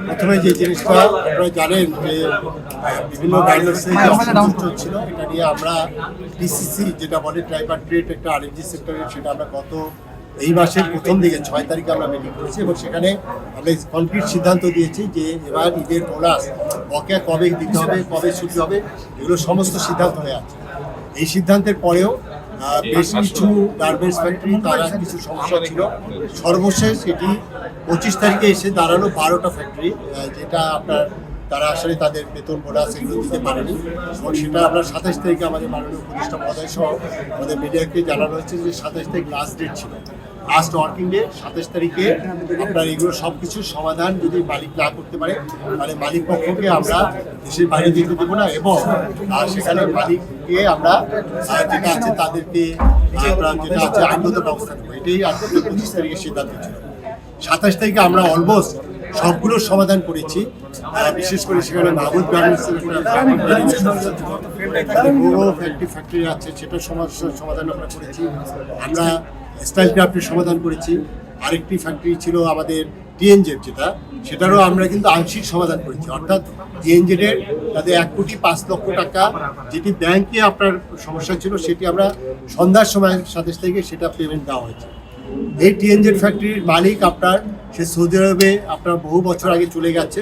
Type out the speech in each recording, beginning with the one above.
প্রথমে যে জিনিসটা আপনারা জানেন যে বিভিন্ন গাইডলাইন্সে চলছিল, এটা নিয়ে আমরা ডিসিসি যেটা বলে ট্রাইপার্টিট একটা আরএনজি সেক্টরে, সেটা আমরা গত এই মাসের প্রথম দিকে 6 তারিখে আমরা মিটিং করেছি এবং সেখানে আমরা কনক্রিট সিদ্ধান্ত দিয়েছি যে এবার ঈদের বোনাস বকেয়া কবে দিতে হবে, কবে ছুটি হবে, এগুলো সমস্ত সিদ্ধান্ত হয়ে আছে। এই সিদ্ধান্তের পরেও বেশ কিছু গার্মেন্টস ফ্যাক্টরি তারা কিছু সমস্যা ছিল, সর্বশেষ এটি 25 তারিখে এসে দাঁড়ালো 12টা ফ্যাক্টরি, যেটা আপনার তারা আসলে তাদের বেতন বোনাস এগুলো দিতে পারেনি এবং সেটা আমরা 27 তারিখে আমাদের মাননীয় উপদেষ্টা মহোদয় সহ আমাদের মিডিয়াকে জানানো হয়েছে যে 27 তারিখ লাস্ট ডেট ছিল, লাস্ট ওয়ার্কিং ডে। 27 তারিখে আপনার এগুলো সব কিছুর সমাধান যদি মালিক না করতে পারে তাহলে মালিক পক্ষকে আমরা দেশের বাইরে যেতে দেবো না এবং সেখানে মালিককে আমরা যেটা আছে তাদেরকে আমরা যেটা আছে আইনগত ব্যবস্থা নেবো। এটাই আজকে 25 তারিখের সিদ্ধান্ত ছিল। 27 তারিখে আমরা অলমোস্ট সবগুলোর সমাধান করেছি, বিশেষ করে সেখানে মাহবুব গার্মেন্টসের ফ্যাক্টরি আছে সেটার সমস্যার সমাধান আমরা করেছি। আমরা স্টাইল ক্রাফটের সমাধান করেছি। আরেকটি ফ্যাক্টরি ছিল আমাদের টিএনজেড, সেটারও আমরা কিন্তু আংশিক সমাধান করেছি। অর্থাৎ টিএনজেডের তাদের 1,05,00,000 টাকা যেটি ব্যাংকে আপনার সমস্যা ছিল সেটি আমরা সন্ধ্যার সময় 27 তারিখে সেটা পেমেন্ট দেওয়া হয়েছে। এই টিএনজেড ফ্যাক্টরির মালিক আপনার সে সৌদি আরবে আপনার বহু বছর আগে চলে গেছে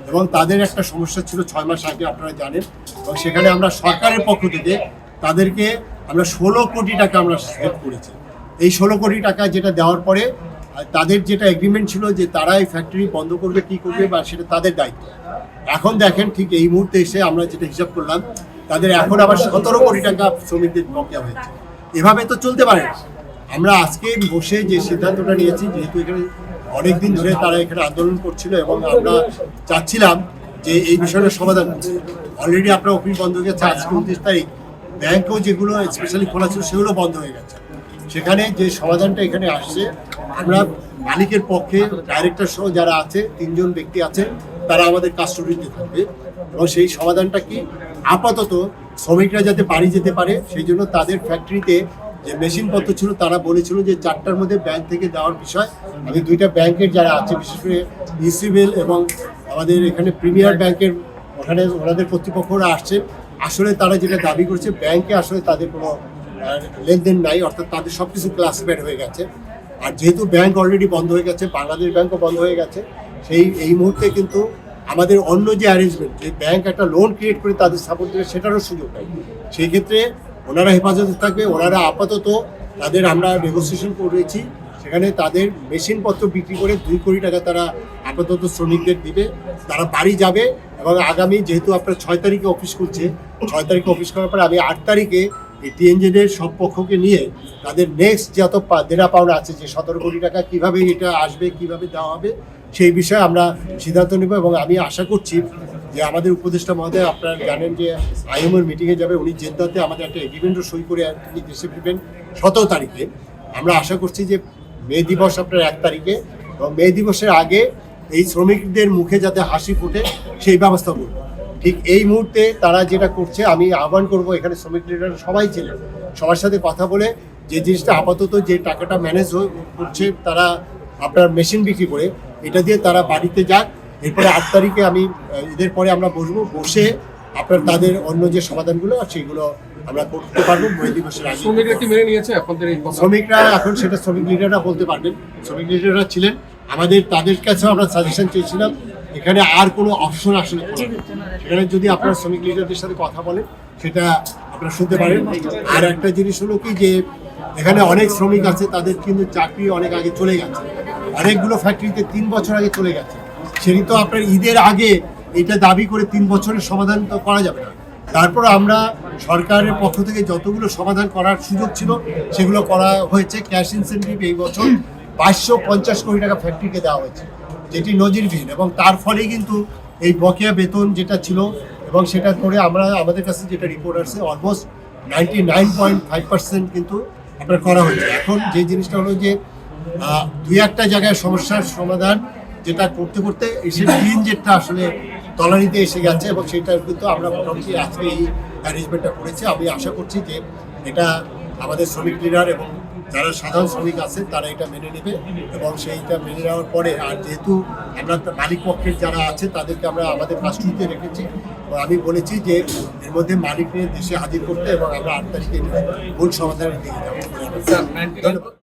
এবং তাদের একটা সমস্যা ছিল 6 মাস আগে, আপনারা জানেন, এবং সেখানে আমরা সরকারের পক্ষ থেকে তাদেরকে আমরা 16 কোটি টাকা আমরা হেল্প করেছি। এই 16 কোটি টাকা যেটা দেওয়ার পরে তাদের যেটা এগ্রিমেন্ট ছিল যে তারা এই ফ্যাক্টরি বন্ধ করবে কী করবে বা সেটা তাদের দায়িত্ব। এখন দেখেন ঠিক এই মুহূর্তে এসে আমরা যেটা হিসাব করলাম তাদের এখন আবার 17 কোটি টাকা শ্রমিকদের বকেয়া হয়েছে। এভাবে তো চলতে পারে না। আমরা আজকে বসে যে সিদ্ধান্তটা নিয়েছি, যেহেতু এখানে অনেকদিন ধরে তারা এখানে আন্দোলন করছিল এবং আমরা চাচ্ছিলাম যে এই বিষয়টার সমাধান করতে। অলরেডি আপনার অফিস বন্ধ হয়ে গেছে, আজকে 29 তারিখ ব্যাংকও যেগুলো স্পেশালি খোলা ছিল সেগুলো বন্ধ হয়ে গেছে। সেখানে যে সমাধানটা এখানে আসছে, আমরা মালিকের পক্ষে ডাইরেক্টর সহ যারা আছে 3 জন ব্যক্তি আছে তারা আমাদের কাস্টডিতে থাকবে এবং সেই সমাধানটা কি আপাতত শ্রমিকরা যাতে বাড়ি যেতে পারে সেই জন্য তাদের ফ্যাক্টরিতে যে মেশিনপত্র ছিল তারা বলেছিল যে 4টার মধ্যে ব্যাংক থেকে দেওয়ার বিষয়। আমি 2টা ব্যাংকের যারা আছে বিশেষ করে ইসিবিএল এবং আমাদের এখানে প্রিমিয়ার ব্যাংকের ওখানে ওনাদের কর্তৃপক্ষরা আসছে, আসলে তারা যেটা দাবি করছে ব্যাংকে আসলে তাদের কোনো লেনদেন নাই, অর্থাৎ তাদের সব কিছু ক্লাসিফাইড হয়ে গেছে। আর যেহেতু ব্যাংক অলরেডি বন্ধ হয়ে গেছে, বাংলাদেশ ব্যাংকও বন্ধ হয়ে গেছে, এই মুহূর্তে কিন্তু আমাদের অন্য যে অ্যারেঞ্জমেন্ট, যে ব্যাংক একটা লোন ক্রিয়েট করে তাদের সাপোর্ট দেবে সেটারও সুযোগ নেই। সেই ক্ষেত্রে ওনারা হেফাজতে থাকবে। ওনারা আপাতত তাদের আমরা নেগোসিয়েশন করেছি, সেখানে তাদের মেশিনপত্র বিক্রি করে 2 কোটি টাকা তারা আপাতত শ্রমিকদের দিবে, তারা বাড়ি যাবে এবং আগামী যেহেতু আপনার 6 তারিখে অফিস খুলছে, 6 তারিখে অফিস করার পরে আমি 8 তারিখে এই টিএনজেডের সব পক্ষকে নিয়ে তাদের নেক্সট যত দেনা পাওনা আছে যে 17 কোটি টাকা কীভাবে এটা আসবে, কীভাবে দেওয়া হবে সেই বিষয়ে আমরা সিদ্ধান্ত নেব। এবং আমি আশা করছি যে আমাদের উপদেষ্টা মহোদয়, আপনারা জানেন যে আইএমওর মিটিংয়ে যাবে, উনি জেদ্দাতে আমাদের একটা এগ্রিমেন্টও সই করে তিনি দেশে ফিরবেন 17 তারিখে। আমরা আশা করছি যে মে দিবস আপনার 1 তারিখে এবং মে দিবসের আগে এই শ্রমিকদের মুখে যাতে হাসি ফোটে সেই ব্যবস্থা করব। ঠিক এই মুহূর্তে তারা যেটা করছে আমি আহ্বান করব, এখানে শ্রমিক লিডার সবাই ছিলেন, সবার সাথে কথা বলে যে জিনিসটা আপাতত যে টাকাটা ম্যানেজ করছে তারা আপনার মেশিন বিক্রি করে এটা দিয়ে তারা বাড়িতে যাক। এরপরে 8 তারিখে আমি ঈদের পরে আমরা বসে আপনার তাদের অন্য যে সমাধানগুলো সেইগুলো আমরা করতে পারবো মে দিবসের আগে। শ্রমিকরা কি মেনে নিয়েছে আপনাদের এই কথা? শ্রমিকরা এখন সেটা শ্রমিক লিডাররা বলতে পারবেন। শ্রমিক লিডাররা ছিলেন, তাদের কাছেও আমরা সাজেশন চেয়েছিলাম এখানে আর কোনো অপশন আসলে সেখানে যদি আপনারা শ্রমিক লিডারদের সাথে কথা বলেন সেটা আপনারা শুনতে পারেন। আর একটা জিনিস হলো কি যে এখানে অনেক শ্রমিক আছে তাদের কিন্তু চাকরি অনেক আগে চলে গেছে, অনেকগুলো ফ্যাক্টরিতে 3 বছর আগে চলে গেছে। সেটি তো আপনার ঈদের আগে এটা দাবি করে 3 বছরের সমাধান তো করা যাবে না। তারপর আমরা সরকারের পক্ষ থেকে যতগুলো সমাধান করার সুযোগ ছিল সেগুলো করা হয়েছে। ক্যাশ ইনসেন্টিভ এই বছর 550 কোটি টাকা ফ্যাক্টরিকে দেওয়া হয়েছে, যেটি নজিরবিহীন, এবং তার ফলেই কিন্তু এই বকেয়া বেতন যেটা ছিল এবং সেটা করে আমাদের কাছে যেটা রিপোর্ট আসছে অলমোস্ট 99.5% কিন্তু আপনার করা হয়েছে। এখন যে জিনিসটা হলো যে 2-1টা জায়গায় সমস্যার সমাধান যেটা করতে করতে এসে টিএনজেডটা আসলে তলানিতে এসে গেছে এবং সেটা কিন্তু আমরা মোটামুটি আজকে এই অ্যারেঞ্জমেন্টটা করেছি। আমি আশা করছি যে এটা আমাদের শ্রমিক লিডার এবং যারা সাধারণ শ্রমিক আছে তারা এটা মেনে নেবে এবং সেইটা মেনে নেওয়ার পরে আর যেহেতু আমরা মালিক পক্ষের যারা আছে তাদেরকে আমরা আমাদের কাস্টডিতে রেখেছি এবং আমি বলেছি যে এর মধ্যে মালিক নিয়ে দেশে হাজির করতে এবং আমরা 8 তারিখে মূল সমাধানের দিকে যাবো। স্যার 99